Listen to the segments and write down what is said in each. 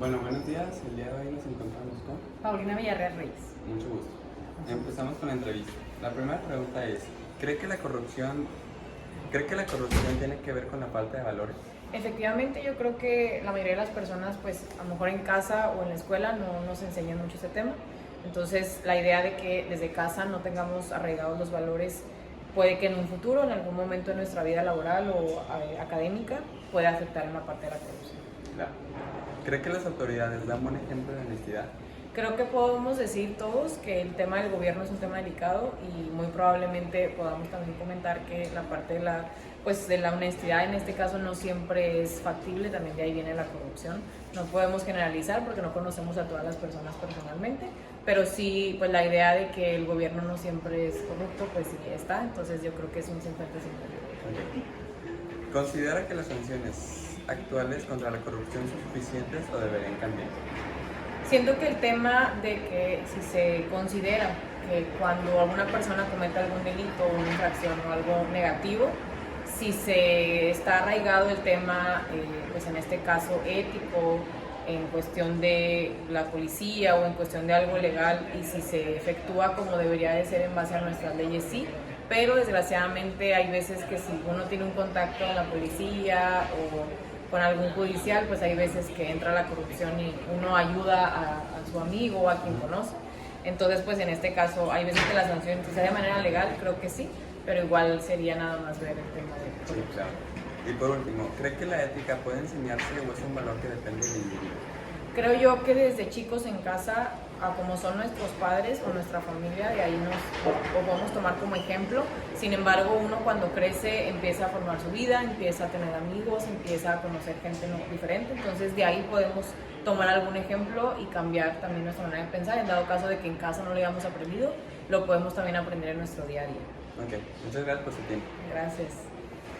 Bueno, buenos días. El día de hoy nos encontramos con Paulina Villarreal Reyes. mucho gusto. Empezamos con la entrevista. La primera pregunta es, ¿cree que la corrupción, ¿cree que la corrupción tiene que ver con la falta de valores? Efectivamente, yo creo que la mayoría de las personas, pues a lo mejor en casa o en la escuela no nos enseñan mucho ese tema. Entonces, la idea de que desde casa no tengamos arraigados los valores puede que en un futuro, en algún momento de nuestra vida laboral o académica, pueda afectar en la parte de la corrupción. Claro. ¿Cree que las autoridades dan buen ejemplo de honestidad? Creo que podemos decir todos que el tema del gobierno es un tema delicado y muy probablemente podamos también comentar que la parte de la honestidad en este caso no siempre es factible, también de ahí viene la corrupción. No podemos generalizar porque no conocemos a todas las personas personalmente, pero sí, pues la idea de que el gobierno no siempre es corrupto, pues sí está, entonces yo creo que es un 50-50. Okay. ¿Considera que las sanciones actuales contra la corrupción son suficientes o deberían cambiar? Siento que el tema de que si se considera que cuando alguna persona comete algún delito o una infracción o algo negativo, si se está arraigado el tema, pues en este caso ético, en cuestión de la policía o en cuestión de algo legal y si se efectúa como debería de ser en base a nuestras leyes, sí, pero desgraciadamente hay veces que si uno tiene un contacto con la policía o con algún judicial, pues hay veces que entra la corrupción y uno ayuda a su amigo o a quien conoce. Entonces, pues en este caso, hay veces que la sanción, si sea de manera legal, creo que sí, pero igual sería nada más ver el tema de corrupción. Sí, claro. Y por último, ¿cree que la ética puede enseñarse o es un valor que depende del individuo? Creo yo que desde chicos en casa, a como son nuestros padres o nuestra familia, de ahí nos podemos tomar como ejemplo. Sin embargo, uno cuando crece empieza a formar su vida, empieza a tener amigos, empieza a conocer gente diferente. Entonces de ahí podemos tomar algún ejemplo y cambiar también nuestra manera de pensar. En dado caso de que en casa no lo hayamos aprendido, lo podemos también aprender en nuestro día a día. Ok, muchas gracias por su tiempo. Gracias.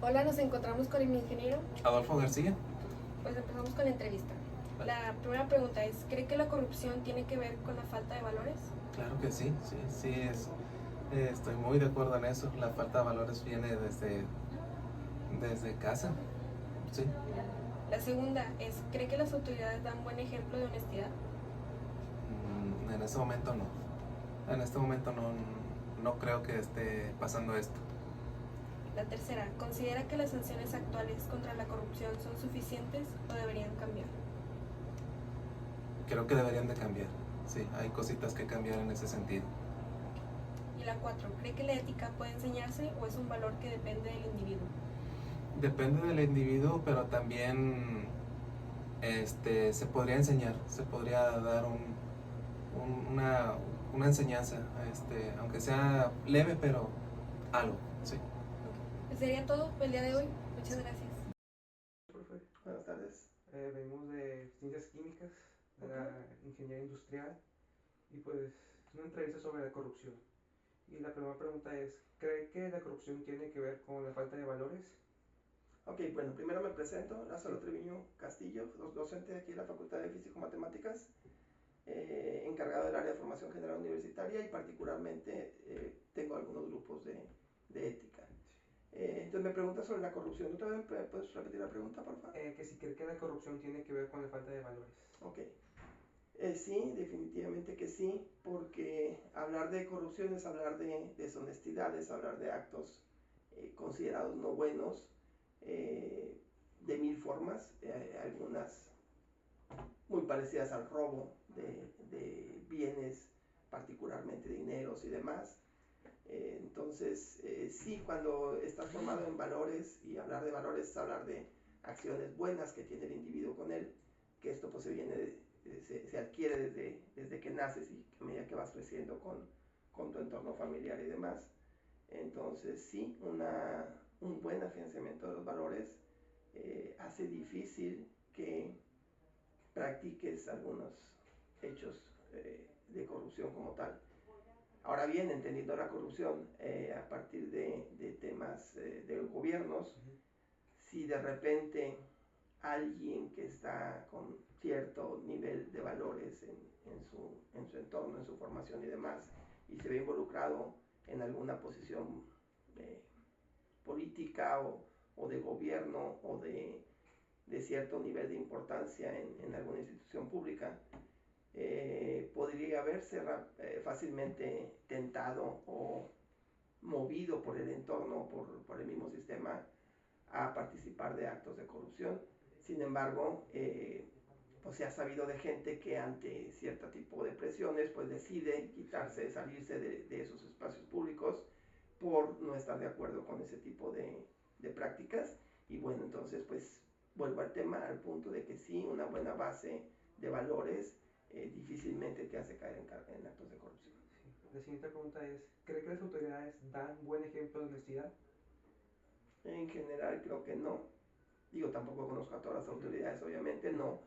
Hola, nos encontramos con el ingeniero. Adolfo García. Pues empezamos con la entrevista. La primera pregunta es, ¿cree que la corrupción tiene que ver con la falta de valores? Claro que sí, estoy muy de acuerdo en eso. La falta de valores viene desde casa, sí. La segunda es, ¿cree que las autoridades dan buen ejemplo de honestidad? En este momento no. En este momento no creo que esté pasando esto. La tercera, ¿considera que las sanciones actuales contra la corrupción son suficientes o deberían cambiar? Creo que deberían de cambiar, sí, hay cositas que cambiar en ese sentido. Y la cuatro, ¿cree que la ética puede enseñarse o es un valor que depende del individuo? Depende del individuo, pero también se podría enseñar, se podría dar una enseñanza, aunque sea leve, pero algo, sí. Pues sería todo por el día de hoy. Muchas gracias. Profe, buenas tardes. Venimos de Ciencias Químicas, de la Ingeniería Industrial, y pues es una entrevista sobre la corrupción. Y la primera pregunta es, ¿cree que la corrupción tiene que ver con la falta de valores? Ok, bueno, primero me presento, Lázaro Treviño Castillo, docente aquí en la Facultad de Físico-Matemáticas, encargado del área de formación general universitaria y particularmente tengo algunos grupos de ética. Entonces me pregunta sobre la corrupción. ¿Otra vez puedes repetir la pregunta, por favor? Que si cree que la corrupción tiene que ver con la falta de valores. Ok. Sí, definitivamente que sí, porque hablar de corrupción es hablar de deshonestidad, es hablar de actos considerados no buenos, de mil formas, algunas muy parecidas al robo de bienes, particularmente dineros y demás. Entonces, sí, cuando estás formado en valores, y hablar de valores es hablar de acciones buenas que tiene el individuo con él, que esto pues se adquiere desde que naces y a medida que vas creciendo con tu entorno familiar y demás. Entonces, sí, un buen afianzamiento de los valores hace difícil que practiques algunos hechos de corrupción como tal. Ahora bien, entendiendo la corrupción a partir de temas de gobiernos, si de repente alguien que está con cierto nivel de valores en su entorno, en su formación y demás, y se ve involucrado en alguna posición política o de gobierno o de de cierto nivel de importancia en alguna institución pública, podría verse fácilmente tentado o movido por el entorno, por el mismo sistema, a participar de actos de corrupción. Sin embargo, pues se ha sabido de gente que ante cierto tipo de presiones pues decide quitarse, salirse de esos espacios públicos por no estar de acuerdo con ese tipo de prácticas. Y bueno, entonces pues vuelvo al tema, al punto de que sí, una buena base de valores difícilmente te hace caer en actos de corrupción. Sí. La siguiente pregunta es, ¿cree que las autoridades dan buen ejemplo de honestidad? En general creo que no. Digo, tampoco conozco a todas las autoridades, obviamente, no.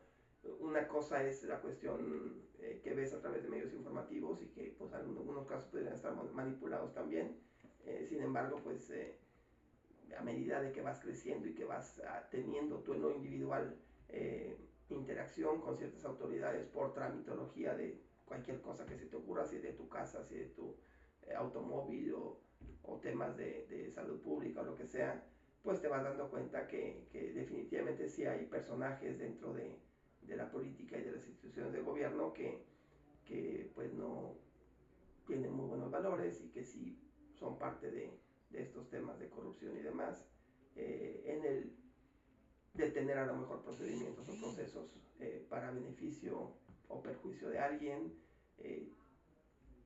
Una cosa es la cuestión que ves a través de medios informativos y que pues en algunos casos podrían estar manipulados también. Sin embargo, pues a medida de que vas creciendo y que vas teniendo tú en lo individual interacción con ciertas autoridades por tramitología de cualquier cosa que se te ocurra, si de tu casa, si de tu automóvil o temas de salud pública o lo que sea, pues te vas dando cuenta que definitivamente sí hay personajes dentro de la política y de las instituciones de gobierno que pues no tienen muy buenos valores y que sí son parte de estos temas de corrupción y demás, en el de tener a lo mejor procedimientos o procesos para beneficio o perjuicio de alguien,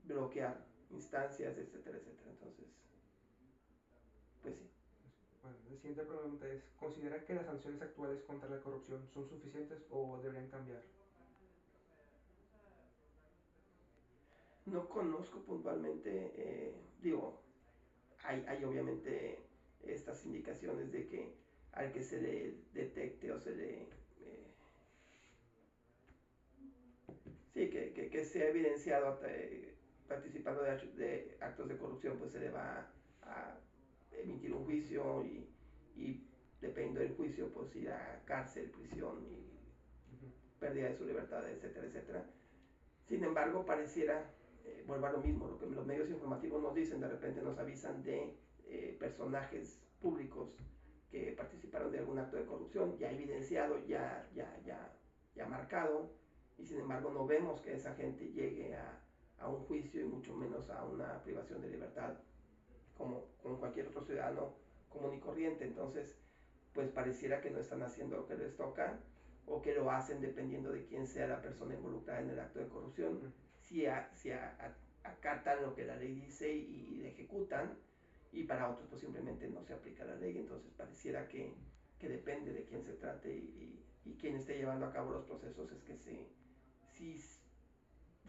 bloquear instancias, etcétera, etcétera. Entonces, pues sí. Bueno, la siguiente pregunta es, ¿considera que las sanciones actuales contra la corrupción son suficientes o deberían cambiar? No conozco puntualmente, digo, hay obviamente estas indicaciones de que al que se le detecte o se le... sí, que sea evidenciado participando de actos de corrupción, pues se le va a emitir un juicio y dependiendo del juicio, pues ir a cárcel, prisión y pérdida de su libertad, etcétera, etcétera. Sin embargo, pareciera, vuelvo a lo mismo, lo que los medios informativos nos dicen, de repente nos avisan de personajes públicos que participaron de algún acto de corrupción, ya evidenciado, ya marcado, y sin embargo no vemos que esa gente llegue a un juicio y mucho menos a una privación de libertad como cualquier otro ciudadano común y corriente. Entonces, pues pareciera que no están haciendo lo que les toca o que lo hacen dependiendo de quién sea la persona involucrada en el acto de corrupción. Si acatan lo que la ley dice y la ejecutan, y para otros pues simplemente no se aplica la ley. Entonces pareciera que depende de quién se trate y quién esté llevando a cabo los procesos es que si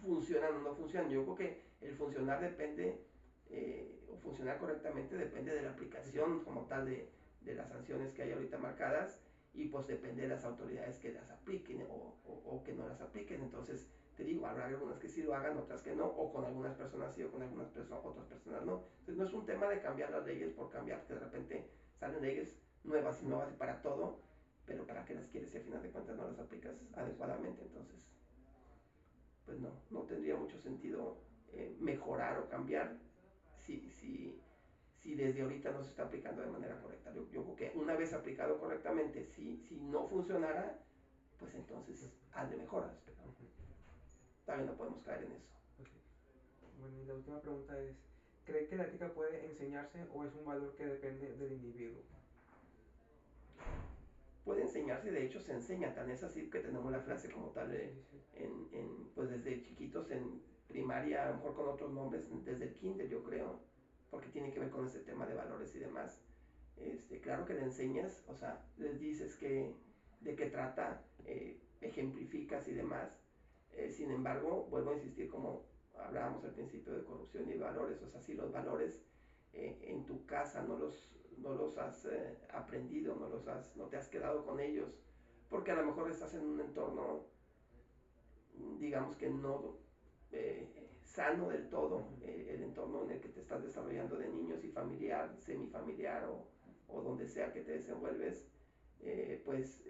funcionan o no funcionan. Yo creo que el funcionar depende, o funcionar correctamente depende de la aplicación como tal de las sanciones que hay ahorita marcadas, y pues depende de las autoridades que las apliquen o que no las apliquen. Entonces, te digo, habrá algunas que sí lo hagan, otras que no, o con algunas personas sí o con algunas otras personas no. Entonces no es un tema de cambiar las leyes por cambiar, que de repente salen leyes nuevas y nuevas para todo, pero para qué las quieres si al final de cuentas no las aplicas adecuadamente. Entonces, pues no tendría mucho sentido mejorar o cambiar si desde ahorita no se está aplicando de manera correcta. Yo creo que una vez aplicado correctamente, si no funcionara, pues entonces hazle mejoras, pero también no podemos caer en eso. Okay. Bueno, y la última pregunta es, ¿cree que la ética puede enseñarse o es un valor que depende del individuo? Puede enseñarse, de hecho se enseña, tan es así que tenemos la frase como tal pues desde chiquitos en primaria, a lo mejor con otros nombres, desde el kinder yo creo, porque tiene que ver con este tema de valores y demás. Claro que le enseñas, o sea, les dices de qué trata, ejemplificas y demás. Sin embargo, vuelvo a insistir como hablábamos al principio de corrupción y valores, o sea, si los valores en tu casa no los has aprendido, no te has quedado con ellos, porque a lo mejor estás en un entorno, digamos que no sano del todo, el entorno en el que te estás desarrollando de niños y familiar, semifamiliar o donde sea que te desenvuelves, pues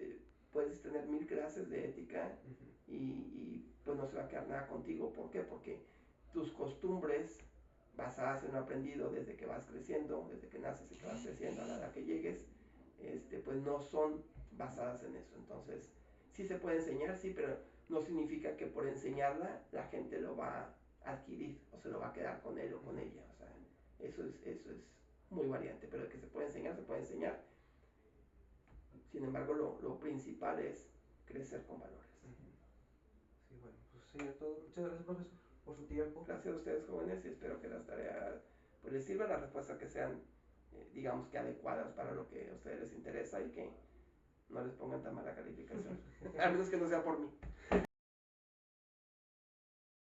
puedes tener 1000 clases de ética y pues no se va a quedar nada contigo. ¿Por qué? Porque tus costumbres basadas en lo aprendido desde que vas creciendo, desde que naces y que vas creciendo a la edad que llegues, pues no son basadas en eso. Entonces, sí se puede enseñar, sí, pero no significa que por enseñarla la gente lo va a adquirir o se lo va a quedar con él o con ella. O sea, eso es muy variante, pero que se puede enseñar, se puede enseñar. Sin embargo, lo principal es crecer con valores. Sí, bueno, pues sería todo. Muchas gracias, profesor, por su tiempo. Gracias a ustedes, jóvenes, y espero que las tareas pues les sirvan, las respuestas que sean, digamos que adecuadas para lo que a ustedes les interesa y que no les pongan tan mala calificación. A menos que no sea por mí.